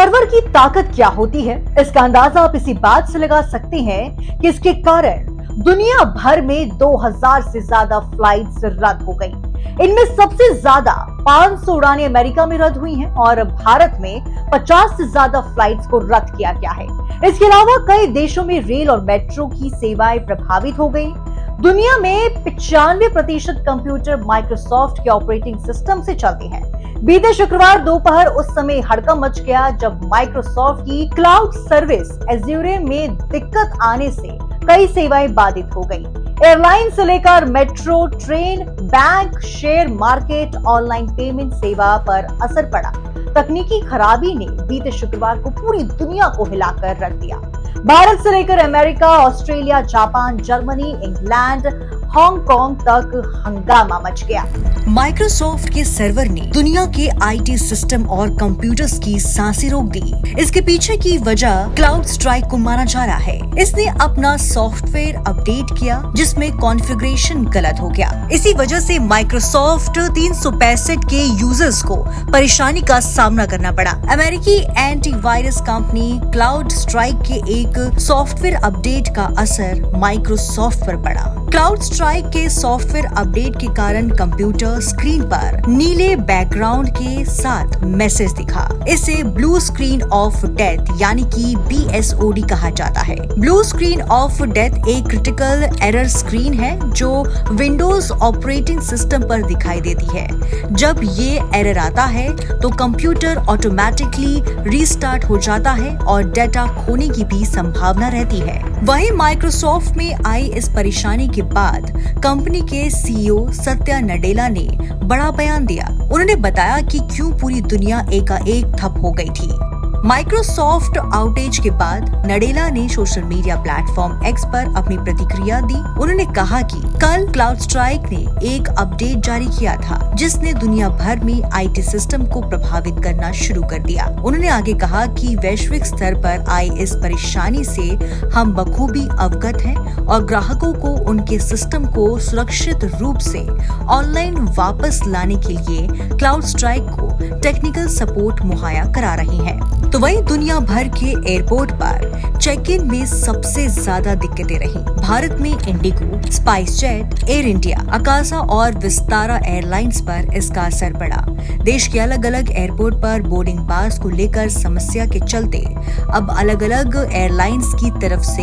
Server की ताकत क्या होती है, इसका अंदाजा आप इसी बात से लगा सकते हैं कि इसके कारण दुनिया भर में 2000 से ज्यादा फ्लाइट्स रद्द हो गई। इनमें सबसे ज्यादा 500 उड़ानें अमेरिका में रद्द हुई हैं और भारत में 50 से ज्यादा फ्लाइट्स को रद्द किया गया है। इसके अलावा कई देशों में रेल और मेट्रो की सेवाएं प्रभावित हो गई। दुनिया में 95% कंप्यूटर माइक्रोसॉफ्ट के ऑपरेटिंग सिस्टम से चलते हैं। बीते शुक्रवार दोपहर उस समय हड़कंप मच गया जब माइक्रोसॉफ्ट की क्लाउड सर्विस एज्यूरे में दिक्कत आने से कई सेवाएं बाधित हो गई। एयरलाइन से लेकर metro, train, bank, share market, online payment सेवा पर असर पड़ा। तकनीकी खराबी ने बीते शुक्रवार को पूरी दुनिया को हिलाकर रख दिया। भारत से लेकर America, Australia, Japan, Germany, England, Hong Kong तक हंगामा मच गया। माइक्रोसॉफ्ट के सर्वर ने दुनिया के आईटी सिस्टम और कंप्यूटर्स की सांसें रोक दी। इसके पीछे की वजह क्लाउड स्ट्राइक को माना जा रहा है। इसने अपना सॉफ्टवेयर अपडेट किया जिसमें कॉन्फ़िगरेशन गलत हो गया। इसी वजह से माइक्रोसॉफ्ट 365 के यूजर्स को परेशानी का सामना करना पड़ा। अमेरिकी एंटीवायरस कंपनी क्लाउड स्ट्राइक के एक सॉफ्टवेयर अपडेट का असर माइक्रोसॉफ्ट पर पड़ा। क्लाउड स्ट्राइक के सॉफ्टवेयर अपडेट के कारण कंप्यूटर स्क्रीन पर नीले बैकग्राउंड के साथ मैसेज दिखा। इसे ब्लू स्क्रीन ऑफ डेथ यानी कि BSOD कहा जाता है। ब्लू स्क्रीन ऑफ डेथ एक क्रिटिकल एरर स्क्रीन है जो विंडोज ऑपरेटिंग सिस्टम पर दिखाई देती है। जब ये एरर आता है तो कंप्यूटर ऑटोमेटिकली रीस्टार्ट हो जाता है और डेटा खोने की भी संभावना रहती है। वहीं माइक्रोसॉफ्ट में आई इस परेशानी के बाद कंपनी के CEO सत्या नडेला ने बड़ा बयान दिया। उन्होंने बताया कि क्यों पूरी दुनिया एकाएक ठप हो गई थी। माइक्रोसॉफ्ट आउटेज के बाद नडेला ने सोशल मीडिया प्लेटफॉर्म X पर अपनी प्रतिक्रिया दी। उन्होंने कहा कि कल क्लाउड स्ट्राइक ने एक अपडेट जारी किया था जिसने दुनिया भर में आईटी सिस्टम को प्रभावित करना शुरू कर दिया। उन्होंने आगे कहा कि वैश्विक स्तर पर आई इस परेशानी से हम बखूबी अवगत हैं और ग्राहकों को उनके सिस्टम को सुरक्षित रूप से ऑनलाइन वापस लाने के लिए क्लाउड स्ट्राइक को टेक्निकल सपोर्ट मुहैया करा रही है। तो वहीं दुनिया भर के एयरपोर्ट पर चेक इन में सबसे ज्यादा दिक्कतें रही। भारत में Indigo, spice jet, air India, Akasa और विस्तारा एयरलाइंस पर इसका असर पड़ा। देश के अलग अलग एयरपोर्ट पर बोर्डिंग पास को लेकर समस्या के चलते अब अलग अलग एयरलाइंस की तरफ से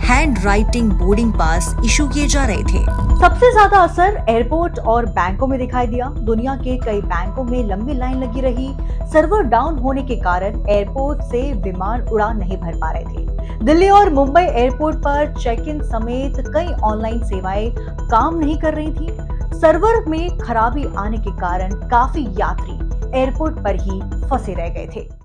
hand writing boarding pass issue किए जा रहे थे। सबसे ज्यादा असर एयरपोर्ट और बैंकों में दिखाई दिया। दुनिया के कई बैंकों में लंबी लाइन लगी रही। सर्वर डाउन होने के कारण एयरपोर्ट से विमान उड़ान नहीं भर पा रहे थे। दिल्ली और मुंबई एयरपोर्ट पर चेक इन समेत कई ऑनलाइन सेवाएं काम नहीं कर रही थी। सर्वर में खराबी आने के कारण काफी यात्री एयरपोर्ट पर ही फंसे रह गए थे।